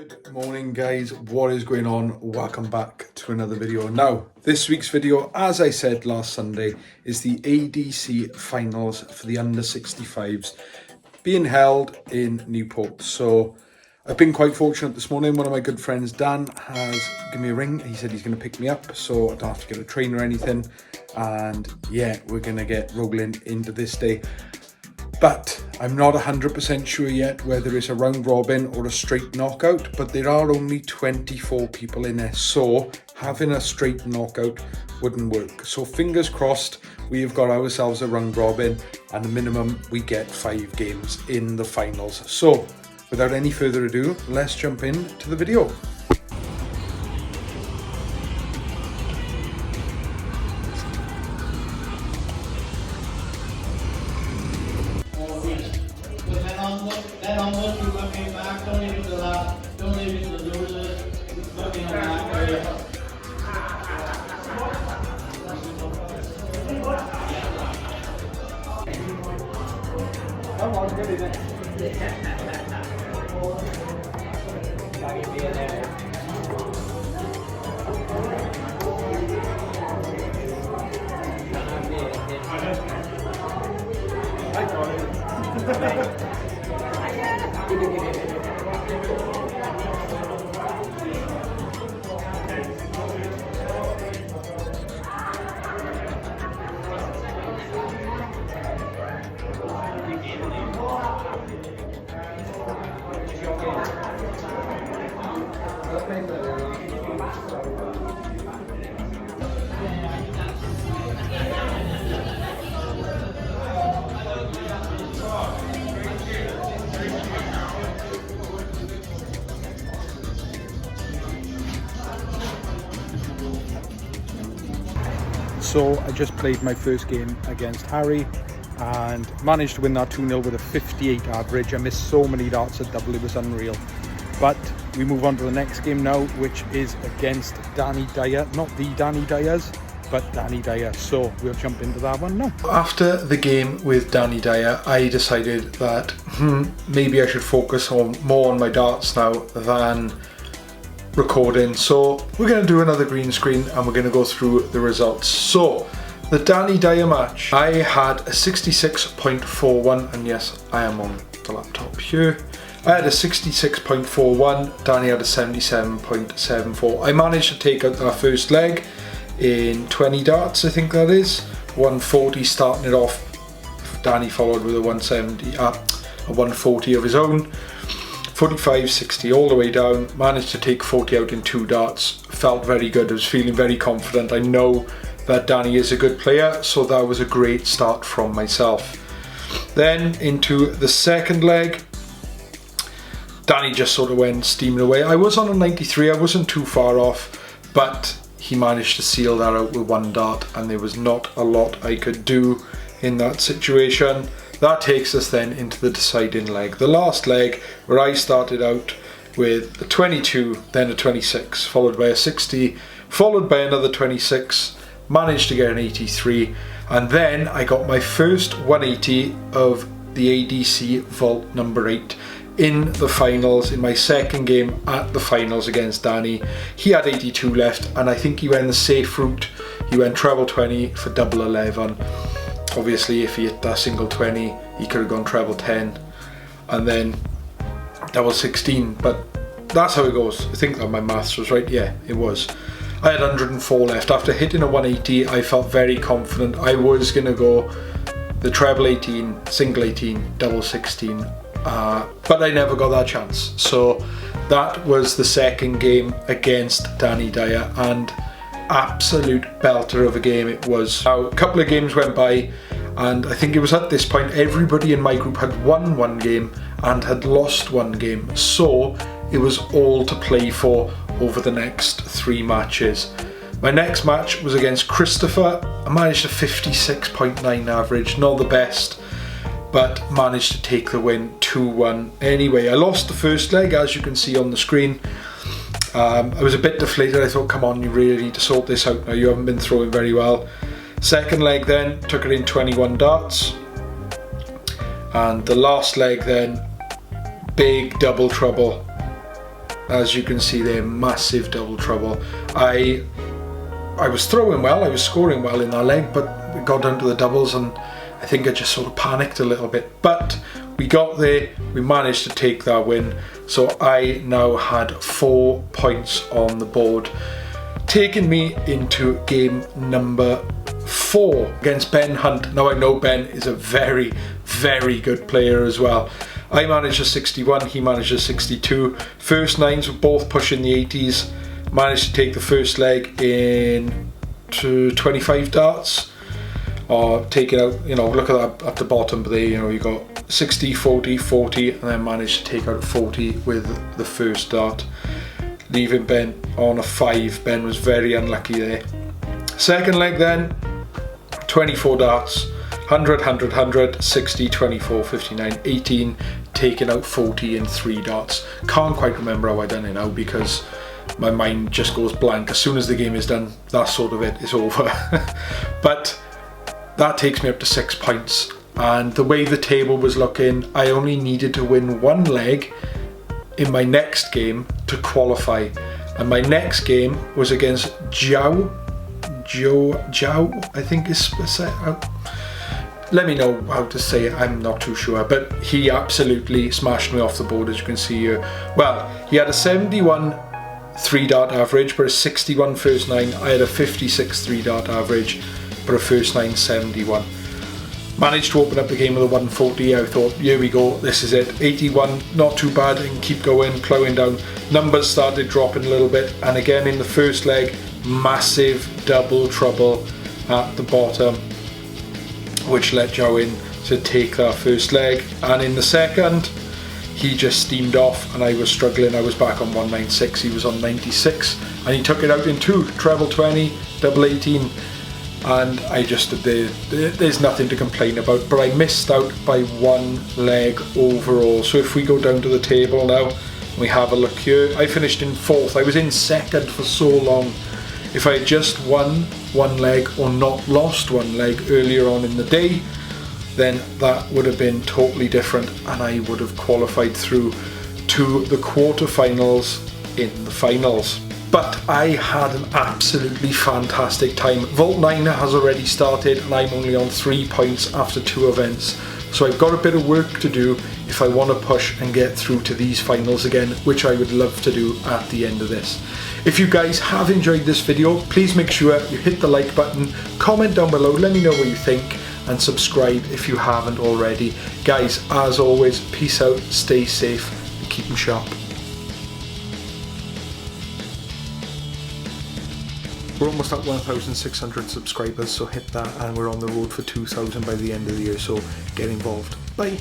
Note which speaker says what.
Speaker 1: Good morning guys, what is going on? Welcome back to another video. Now, this week's video, as I said last Sunday, is the ADC finals for the under 65s being held in Newport. So I've been quite fortunate this morning. One of my good friends, Dan, has given me a ring. He said he's going to pick me up, so I don't have to get a train or anything. And yeah, we're going to get rolling into this day. But I'm not 100% sure yet whether it's a round robin or a straight knockout, but there are only 24 people in there, so having a straight knockout wouldn't work. So fingers crossed, we have got ourselves a round robin, and the minimum we get 5 games in the finals. So without any further ado, let's jump into the video.
Speaker 2: Then onward, keep looking back, don't leave it to the left, don't leave it to the losers, keep looking on the back way. Come on, get in there.
Speaker 1: So I just played my first game against Harry and managed to win that 2-0 with a 58 average. I missed so many darts at double, it was unreal. But we move on to the next game now, which is against Danny Dyer. Not the Danny Dyers, but Danny Dyer. So we'll jump into that one now. After the game with Danny Dyer, I decided that maybe I should focus more on my darts now than recording. So we're going to do another green screen and we're going to go through the results. So the Danny Dyer match, I had a 66.41, and yes, I am on the laptop here. I had a 66.41, Danny had a 77.74. I managed to take out our first leg in 20 darts, I think that is. 140 starting it off. Danny followed with a 170, a 140 of his own. 45, 60 all the way down, managed to take 40 out in 2 darts, felt very good, I was feeling very confident. I know that Danny is a good player, so that was a great start from myself. Then into the second leg, Danny just sort of went steaming away. I was on a 93, I wasn't too far off, but he managed to seal that out with 1 dart, and there was not a lot I could do in that situation. That takes us then into the deciding leg. The last leg, where I started out with a 22, then a 26, followed by a 60, followed by another 26, managed to get an 83, and then I got my first 180 of the ADC vault number 8 in the finals, in my second game at the finals against Danny. He had 82 left, and I think he went the safe route. He went treble 20 for double 11. Obviously, if he hit that single 20, he could have gone treble 10 and then double 16, but that's how it goes. I think that my maths was right. Yeah, it was. I had 104 left. After hitting a 180, I felt very confident I was going to go the treble 18, single 18, double 16, but I never got that chance. So that was the second game against Danny Dyer, and absolute belter of a game it was. Now, a couple of games went by, and I think it was at this point everybody in my group had won 1 game and had lost 1 game, so it was all to play for over the next 3 matches. My next match was against Christopher. I managed a 56.9 average, not the best, but managed to take the win 2-1. Anyway, I lost the first leg, as you can see on the screen. I was a bit deflated. I thought, come on, you really need to sort this out now, you haven't been throwing very well. Second leg then, took it in 21 darts. And the last leg then, big double trouble. as you can see there, massive double trouble. I was throwing well, I was scoring well in that leg, but we got down to the doubles and I think I just sort of panicked a little bit. But we got there, we managed to take that win. So I now had 4 points on the board, taking me into game number 4 against Ben Hunt. Now I know Ben is a very, very good player as well. I managed a 61, he managed a 62. First nines were both pushing the 80s. Managed to take the first leg in to 25 darts. Or take it out, you know, look at that at the bottom there, you know, you got 60, 40, 40, and then managed to take out 40 with the first dart, leaving Ben on a 5. Ben was very unlucky there. Second leg then, 24 darts, 100, 100, 100, 60, 24, 59, 18, taking out 40 in 3 darts. Can't quite remember how I done it now because my mind just goes blank. As soon as the game is done, that sort of it is over. But that takes me up to 6 points. And the way the table was looking, I only needed to win 1 leg in my next game to qualify. And my next game was against Joe, I think is let me know how to say it, I'm not too sure, but he absolutely smashed me off the board, as you can see here. Well, he had a 71 3-dart average, but a 61 first 9. I had a 56 3-dart average, but a first 9 71. Managed to open up the game with a 140. I thought, here we go, this is it. 81, not too bad, and keep going, ploughing down. Numbers started dropping a little bit, and again in the first leg, massive double trouble at the bottom, which let Joe in to take that first leg. And in the second, he just steamed off and I was struggling. I was back on 196, he was on 96, and he took it out in 2, treble 20, double 18, and I just, there's nothing to complain about. But I missed out by 1 leg overall. So if we go down to the table now, we have a look here. I finished in 4th, I was in 2nd for so long. If I had just won 1 leg or not lost 1 leg earlier on in the day, then that would have been totally different and I would have qualified through to the quarterfinals in the finals. But I had an absolutely fantastic time. Vault 9 has already started and I'm only on 3 points after 2 events. So I've got a bit of work to do if I want to push and get through to these finals again, which I would love to do at the end of this. If you guys have enjoyed this video, please make sure you hit the like button, comment down below, let me know what you think, and subscribe if you haven't already. Guys, as always, peace out, stay safe, and keep them sharp. We're almost at 1,600 subscribers, so hit that, and we're on the road for 2,000 by the end of the year, so get involved. Bye.